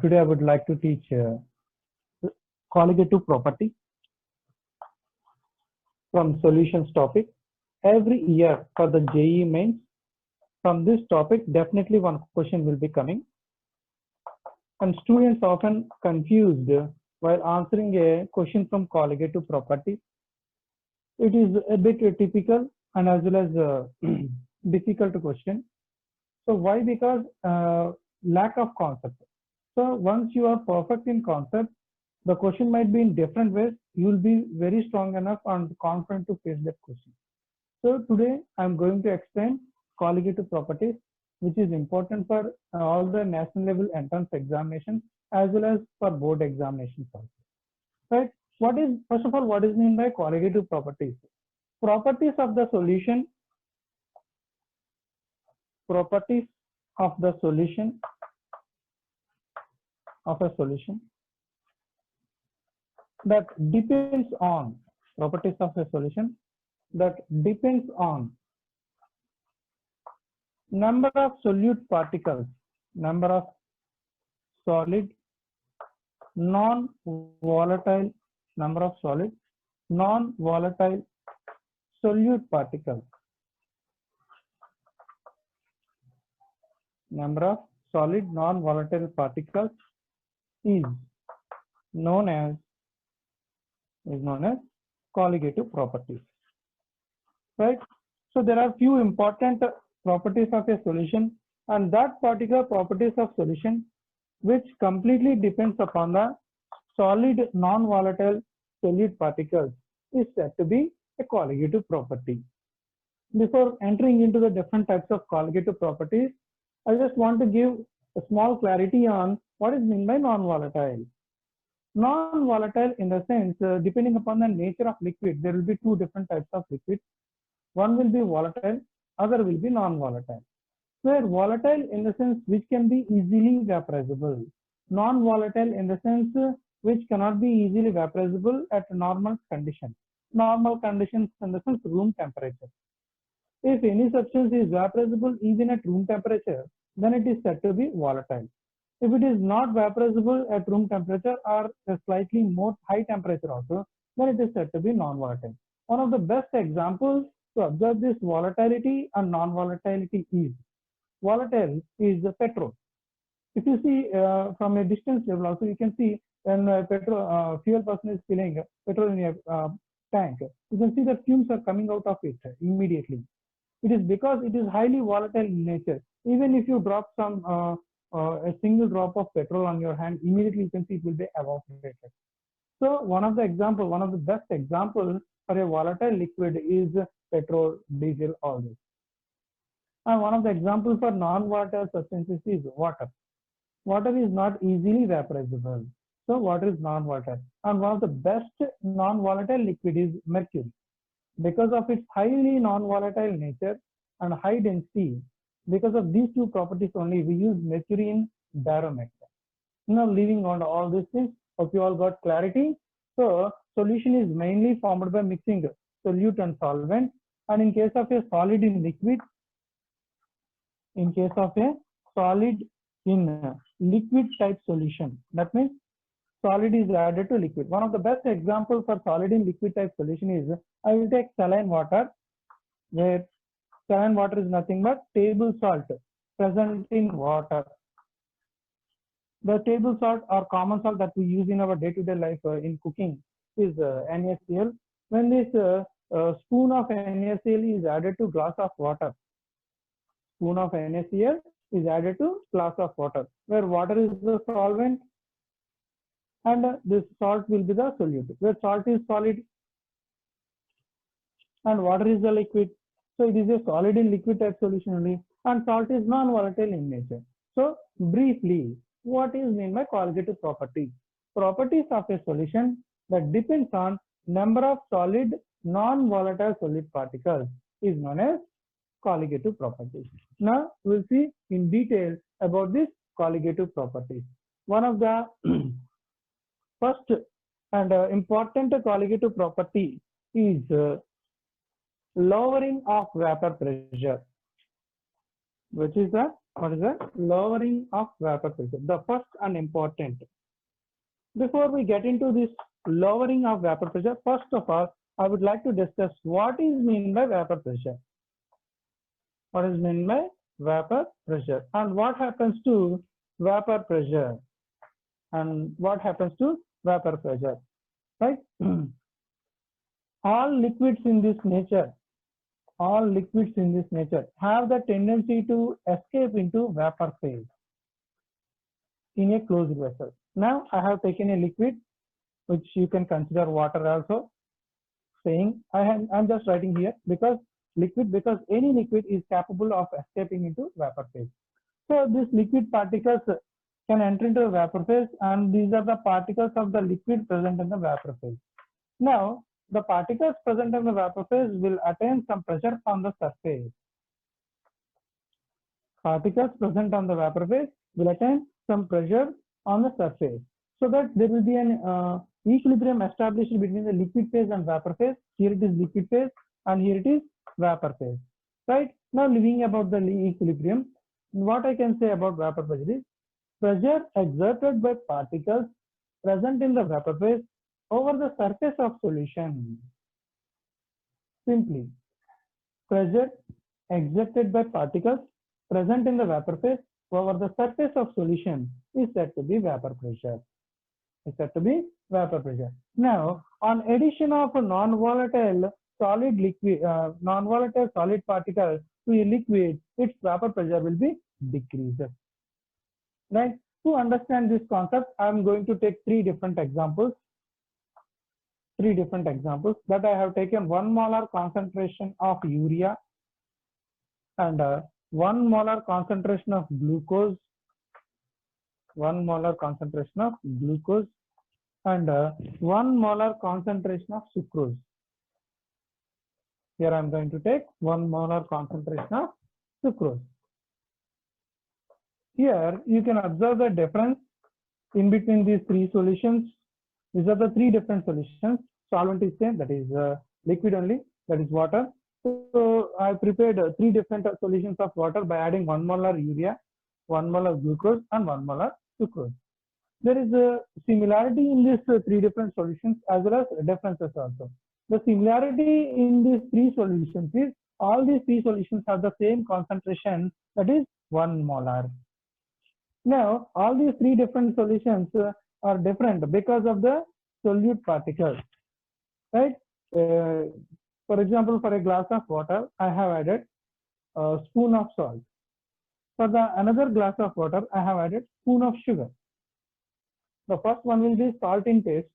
Today I would like to teach colligative property from solutions topic. Every year for the JEE mains, from this topic definitely one question will be coming, and students often confused while answering a question from colligative property. It is a bit typical and as well as difficult question. So why? Because lack of concept. So once you are perfect in concept, the question might be in different ways. You will be very strong enough and confident to face that question. So today I'm going to explain colligative properties, which is important for all the national level entrance examinations as well as for board examinations also. Right? What is, first of all, what is meant by colligative properties? Properties of the solution. Properties of the solution of a solution that depends on properties of a solution that depends on number of solute particles, number of solid non-volatile, number of solid non-volatile solute particles, number of solid non-volatile particles is known as colligative properties, right? So there are few important properties of a solution, and that particular properties of solution which completely depends upon the solid non-volatile solute particles is said to be a colligative property. Before entering into the different types of colligative properties, I just want to give a small clarity on what is meant by non-volatile. Non-volatile in the sense, depending upon the nature of liquid, there will be two different types of liquid. One will be volatile, other will be non-volatile. Where volatile in the sense which can be easily vaporizable. Non-volatile in the sense which cannot be easily vaporizable at normal conditions. Normal conditions in the sense room temperature. If any substance is vaporizable even at room temperature, then it is said to be volatile. If it is not vaporizable at room temperature or a slightly more high temperature also, then it is said to be non-volatile. One of the best examples to observe this volatility and non-volatility is volatile is the petrol. If you see from a distance level also, you can see when fuel person is filling petrol in a tank, you can see the fumes are coming out of it immediately. It is because it is highly volatile in nature. Even if you drop some a single drop of petrol on your hand, immediately you can see it will be evaporated. So one of the best examples for a volatile liquid is petrol, diesel, all this. And one of the examples for non-volatile substances is water. Water is not easily vaporizable. So water is non-volatile. And one of the best non-volatile liquid is mercury. Because of its highly non-volatile nature and high density, because of these two properties only, we use mercury in barometer. Now, leaving on all these things, hope you all got clarity. So, solution is mainly formed by mixing solute and solvent. And in case of a solid in liquid, in case of a solid in liquid type solution, that means solid is added to liquid. One of the best examples for solid in liquid type solution is, I will take saline water, where saline water is nothing but table salt present in water. The table salt or common salt that we use in our day-to-day life in cooking is NaCl. When this spoon of NaCl is added to glass of water, spoon of NaCl is added to glass of water, where water is the solvent and this salt will be the solute, where salt is solid and water is the liquid. So it is a solid in liquid type solution only, and salt is non-volatile in nature. So briefly, what is meant by colligative properties? Properties of a solution that depends on number of solid non-volatile solid particles is known as colligative properties. Now we'll see in detail about this colligative properties. One of the first and important colligative property is lowering of vapor pressure, which is the What is that? Lowering of vapor pressure. The first and important. Before we get into this lowering of vapor pressure, first of all, I would like to discuss what is meant by vapor pressure. What is meant by vapor pressure and what happens to vapor pressure and what happens to vapor pressure, right? All liquids in this nature have the tendency to escape into vapor phase in a closed vessel. Now I have taken a liquid which you can consider water also, saying I'm just writing here because any liquid is capable of escaping into vapor phase. So these liquid particles can enter into the vapor phase, and these are the particles of the liquid present in the vapor phase. Now the particles present in the vapor phase will attain some pressure on the surface. Particles present on the vapor phase will attain some pressure on the surface, so that there will be an equilibrium established between the liquid phase and vapor phase. Here it is liquid phase and here it is vapor phase, right? Now leaving about the equilibrium, what I can say about vapor pressure is pressure exerted by particles present in the vapor phase over the surface of solution. Simply, pressure exerted by particles present in the vapor phase over the surface of solution is said to be vapor pressure. Now, on addition of a non-volatile solid particle to a liquid, its vapor pressure will be decreased. Right? To understand this concept, I am going to take three different examples that I have taken 1 molar concentration of urea and 1 molar concentration of glucose, 1 molar concentration of glucose and 1 molar concentration of sucrose. Here I am going to take 1 molar concentration of sucrose. Here you can observe the difference in between these three solutions. These are the three different solutions. Solvent is same, that is liquid only, that is water. So I prepared three different solutions of water by adding 1 molar urea, 1 molar glucose and 1 molar sucrose. There is a similarity in these three different solutions as well as differences also. The similarity in these three solutions is all these three solutions have the same concentration, that is 1 molar. Now all these three different solutions are different because of the solute particles, right? For example, for a glass of water, I have added a spoon of salt. For the another glass of water, I have added spoon of sugar. The first one will be salt in taste.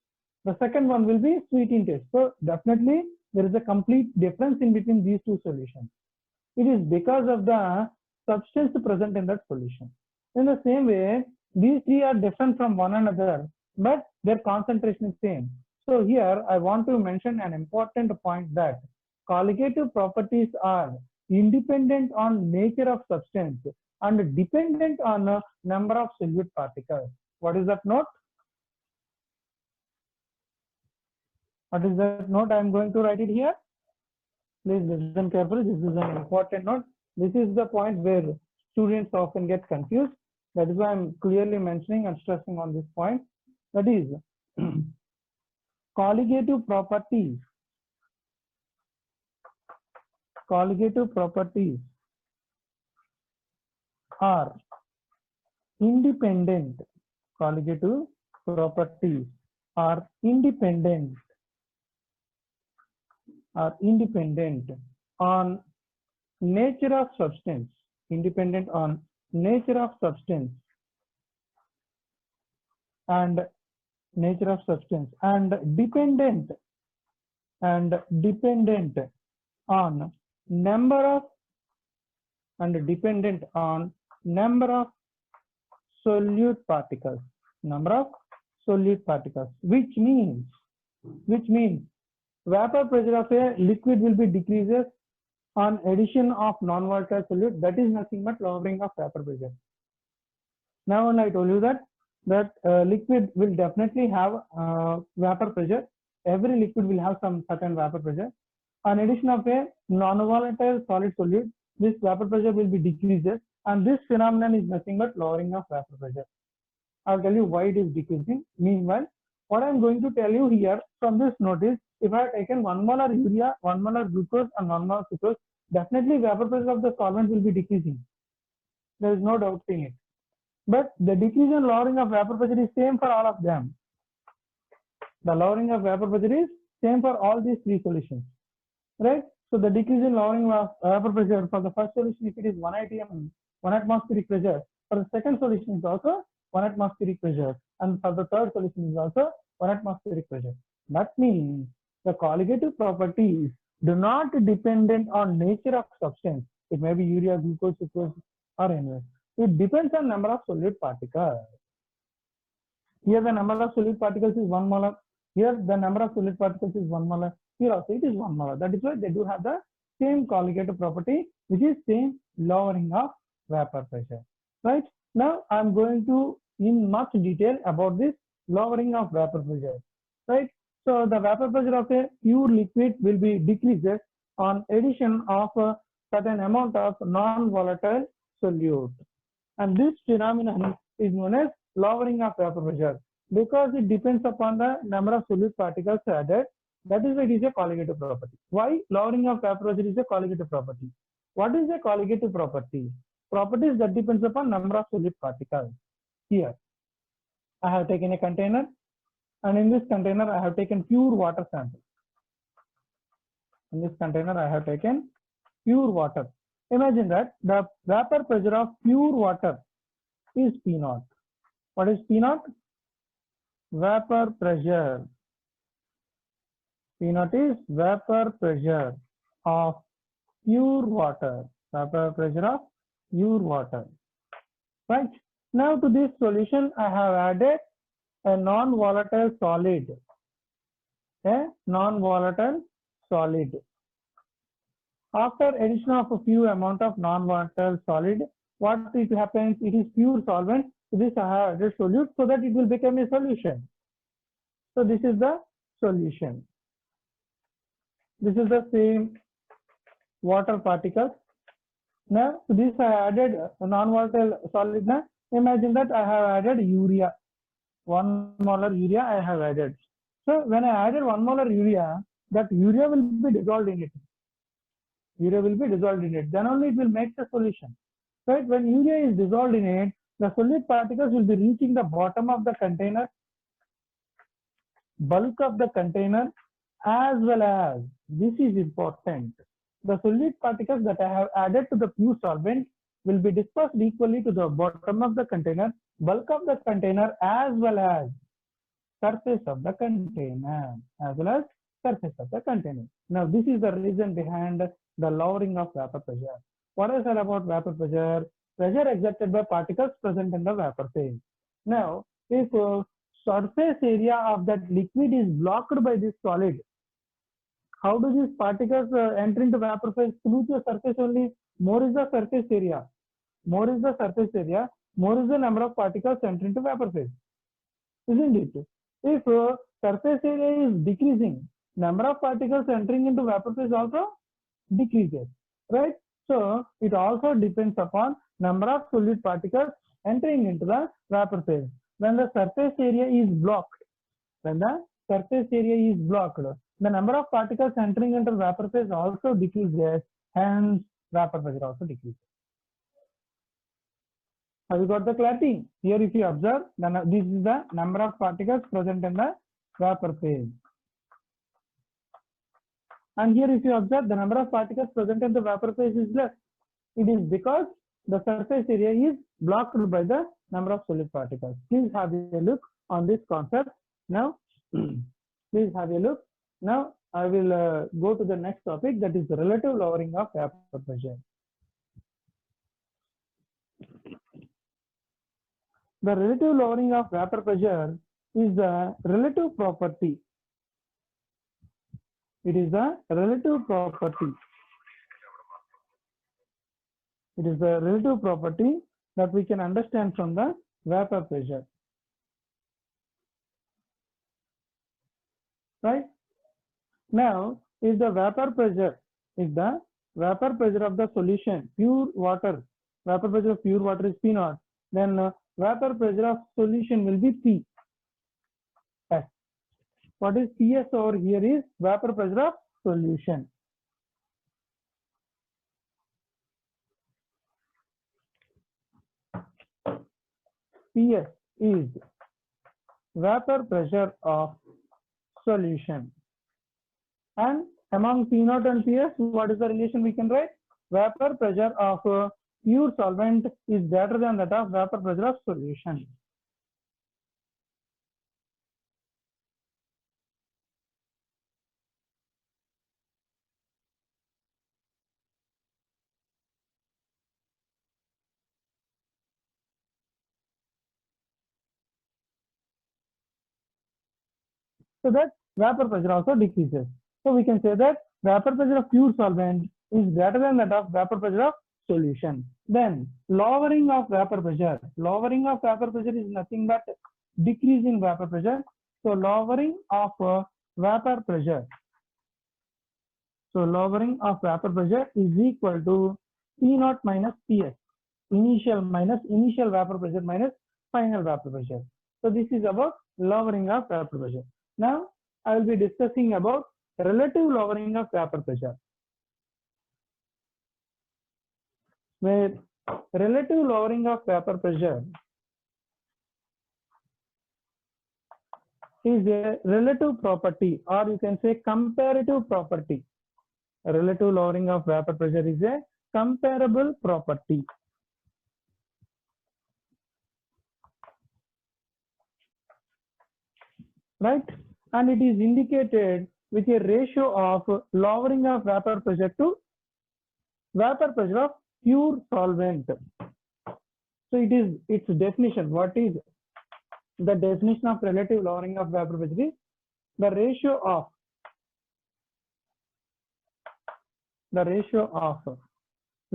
The second one will be sweet in taste. So definitely there is a complete difference in between these two solutions. It is because of the substance present in that solution. In the same way, these three are different from one another, but their concentration is same. So here I want to mention an important point that colligative properties are independent on nature of substance and dependent on a number of solute particles. What is that note? What is that note? I am going to write it here. Please listen carefully. This is an important note. This is the point where students often get confused. That is why I am clearly mentioning and stressing on this point. That is, colligative properties are independent. Colligative properties are independent on nature of substance, and dependent on nature of substance and dependent on number of solute particles, which means vapor pressure of a liquid will be decreases on addition of non-volatile solute. That is nothing but lowering of vapor pressure. Now I told you that liquid will definitely have vapor pressure. Every liquid will have some certain vapor pressure. On addition of a non-volatile solid solute, this vapor pressure will be decreases. and this phenomenon is nothing but lowering of vapor pressure. I'll tell you why it is decreasing. Meanwhile, what I'm going to tell you here from this notice, if I have taken 1 molar urea, 1 molar glucose and 1 molar sucrose, definitely vapor pressure of the solvent will be decreasing. There is no doubt in it. But the decrease in lowering of vapor pressure is same for all of them. The lowering of vapor pressure is same for all these three solutions, right? So the decrease in lowering of vapor pressure for the first solution, if it is 1 atm, 1 atmospheric pressure, for the second solution is also 1 atmospheric pressure, and for the third solution is also 1 atmospheric pressure. That means the colligative properties do not dependent on nature of substance. It may be urea, glucose, sucrose, or anyway. It depends on number of solute particles. Here the number of solute particles is 1 molar. Here the number of solute particles is 1 molar. Here also it is 1 molar. That is why they do have the same colligative property, which is same lowering of vapor pressure. Right? Now I am going to in much detail about this lowering of vapor pressure. Right? So the vapor pressure of a pure liquid will be decreased on addition of a certain amount of non-volatile solute. And this phenomenon is known as lowering of vapor pressure because it depends upon the number of solute particles added. That is why it is a colligative property. Why lowering of vapor pressure is a colligative property? What is a colligative property? Properties that depends upon number of solute particles. Here, I have taken a container, and in this container I have taken pure water sample. In this container I have taken pure water. Imagine that the vapor pressure of pure water is P0. What is P0? Vapor pressure. P0 is vapor pressure of pure water. Vapor pressure of pure water. Right? Now to this solution I have added a non-volatile solid. A non-volatile solid. After addition of a few amount of non-volatile solid, what it happens? It is pure solvent. This I have added solute so that it will become a solution. So this is the solution. This is the same water particles. Now to this I added a non-volatile solid. Now imagine that I have added urea. 1 molar urea I have added. So when I added 1 molar urea, that urea will be dissolved in it. Urea will be dissolved in it. Then only it will make the solution. Right? When urea is dissolved in it, the solute particles will be reaching the bottom of the container, bulk of the container, as well as, this is important, the solute particles that I have added to the pure solvent will be dispersed equally to the bottom of the container, bulk of the container, as well as surface of the container, Now this is the reason behind the lowering of vapor pressure. What I said about vapor pressure? Pressure exerted by particles present in the vapor phase. Now, if surface area of that liquid is blocked by this solid, how do these particles enter into vapor phase? Through the surface only. More is the surface area. More is the surface area. More is the number of particles enter into vapor phase. Isn't it? If surface area is decreasing, number of particles entering into vapor phase also decreases, right? So it also depends upon number of solute particles entering into the vapor phase. When the surface area is blocked, the number of particles entering into vapor phase also decreases, hence vapor pressure also decreases. Have you got the clarity? Here if you observe, this is the number of particles present in the vapor phase. And here if you observe, the number of particles present in the vapor phase is less. It is because the surface area is blocked by the number of solute particles. Please have a look on this concept. Now, please have a look. Now, I will go to the next topic, that is the relative lowering of vapor pressure. The relative lowering of vapor pressure is the relative property. It is the relative property. It is the relative property that we can understand from the vapor pressure. Right? Now, if the vapor pressure of the solution, pure water, Vapor pressure of pure water is P naught. Then vapor pressure of solution will be P S. What is PS over here is vapor pressure of solution. PS is vapor pressure of solution. And among P0 and PS, what is the relation we can write? Vapor pressure of pure solvent is greater than that of vapor pressure of solution. So that vapor pressure also decreases. So we can say that vapor pressure of pure solvent is greater than that of vapor pressure of solution. Then lowering of vapor pressure. Lowering of vapor pressure is nothing but decrease in vapor pressure. So lowering of vapor pressure. So lowering of vapor pressure is equal to P0 minus PS. Initial minus initial vapor pressure minus final vapor pressure. So this is about lowering of vapor pressure. Now I will be discussing about relative lowering of vapor pressure. Where relative lowering of vapor pressure is a relative property, or you can say comparative property. A relative lowering of vapor pressure is a comparable property. Right? And it is indicated with a ratio of lowering of vapor pressure to vapor pressure of pure solvent. So it is its definition. What is the definition of relative lowering of vapor pressure? Is the ratio of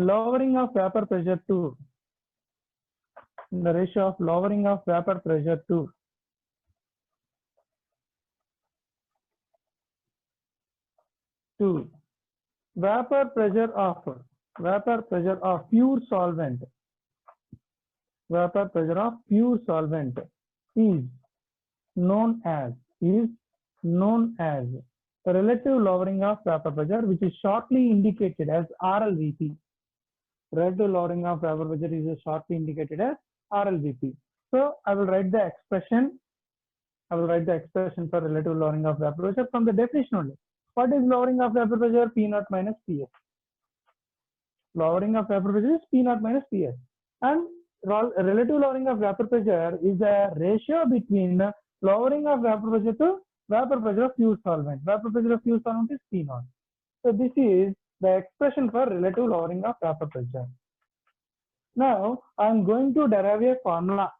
lowering of vapor pressure to vapor pressure of pure solvent. Vapor pressure of pure solvent is known as relative lowering of vapor pressure, which is shortly indicated as RLVP. Relative lowering of vapor pressure is shortly indicated as RLVP. So I will write the expression. for relative lowering of vapor pressure from the definition only. What is lowering of vapor pressure? P0 minus PS. Lowering of vapor pressure is P0 minus PS. And relative lowering of vapor pressure is a ratio between lowering of vapor pressure to vapor pressure of pure solvent. Vapor pressure of pure solvent is P0. So this is the expression for relative lowering of vapor pressure. Now I am going to derive a formula.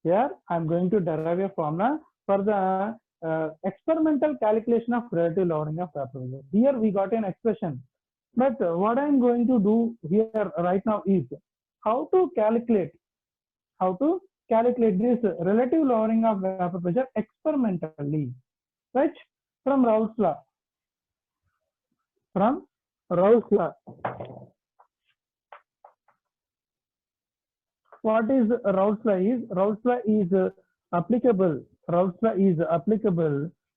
Here I am going to derive a formula for the experimental calculation of relative lowering of vapor pressure. Here we got an expression, but what I am going to do here right now is how to calculate this relative lowering of vapor pressure experimentally, right? From Raoult's law. What is Raoult's law? Raoult's law is applicable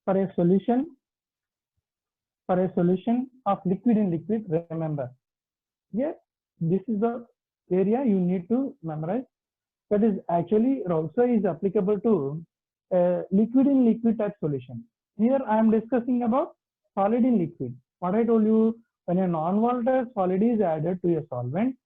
for a solution of liquid in liquid. Remember, here this is the area you need to memorize. That is actually Raoult's law is applicable to liquid in liquid type solution. Here I am discussing about solid in liquid. What I told you, when a non-volatile solid is added to a solvent,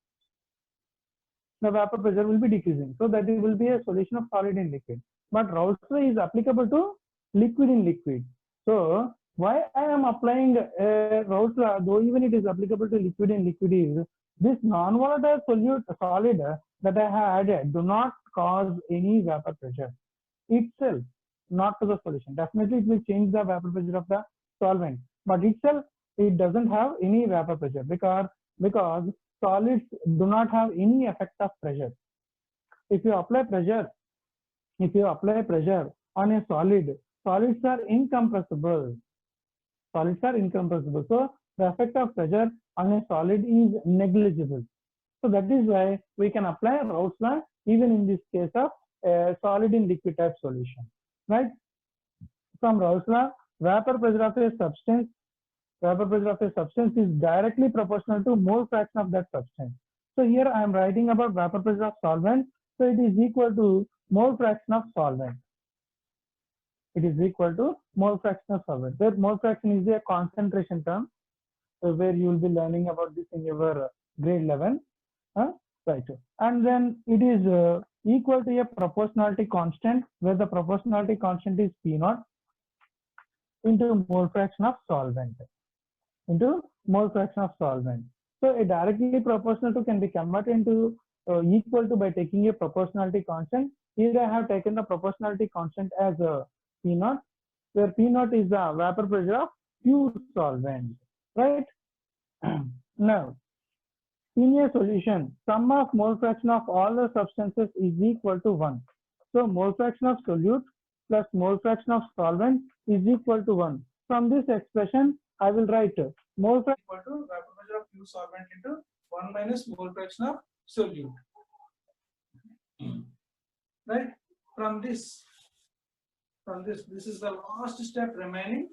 the vapor pressure will be decreasing. So that it will be a solution of solid in liquid. But Raoult's law is applicable to liquid in liquid. So why I am applying Raoult's law, though even it is applicable to liquid in liquid, is this non-volatile solid that I have added do not cause any vapor pressure itself, not to the solution. Definitely it will change the vapor pressure of the solvent, but itself it doesn't have any vapor pressure because solids do not have any effect of pressure. If you apply pressure on a solid, solids are incompressible. So the effect of pressure on a solid is negligible. So that is why we can apply Raoult's law even in this case of a solid in liquid type solution, right? From Raoult's law, vapor pressure of a substance is directly proportional to mole fraction of that substance. So here I am writing about vapor pressure of solvent. So it is equal to mole fraction of solvent. It is equal to mole fraction of solvent. Where mole fraction is a concentration term, where you will be learning about this in your grade 11. Right. And then it is equal to a proportionality constant, where the proportionality constant is P0 into mole fraction of solvent. Into mole fraction of solvent. So a directly proportional to can be converted into equal to by taking a proportionality constant. Here I have taken the proportionality constant as P0, where P0 is the vapor pressure of pure solvent, right? Now, in a solution, sum of mole fraction of all the substances is equal to 1. So mole fraction of solute plus mole fraction of solvent is equal to 1. From this expression, I will write mole fraction equal to vapor pressure of pure solvent into 1 minus mole fraction of solute. Right? From this, this is the last step remaining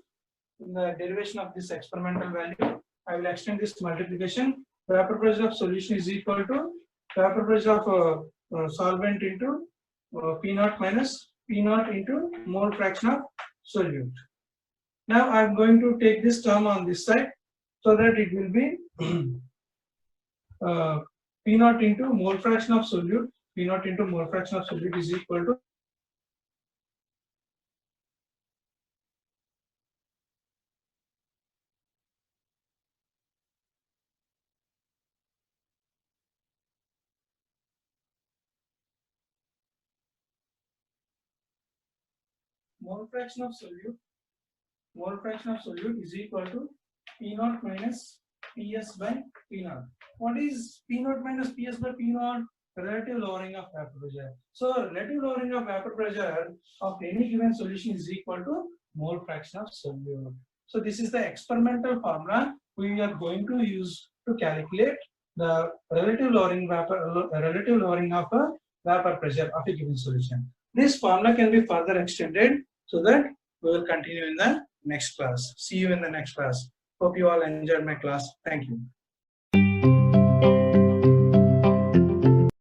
in the derivation of this experimental value. I will extend this multiplication. Vapor pressure of solution is equal to vapor pressure of solvent into P0 minus P0 into mole fraction of solute. Now I am going to take this term on this side so that it will be P0 into mole fraction of solute. P0 into mole fraction of solute is equal to mole fraction of solute. Mole fraction of solute is equal to P0 minus PS by P0. What is P0 minus PS by P0? Relative lowering of vapor pressure. So relative lowering of vapor pressure of any given solution is equal to mole fraction of solute. So this is the experimental formula we are going to use to calculate the relative lowering of a vapor pressure of a given solution. This formula can be further extended so that we will continue in the next class. See you in the next class. Hope you all enjoyed my class. Thank you.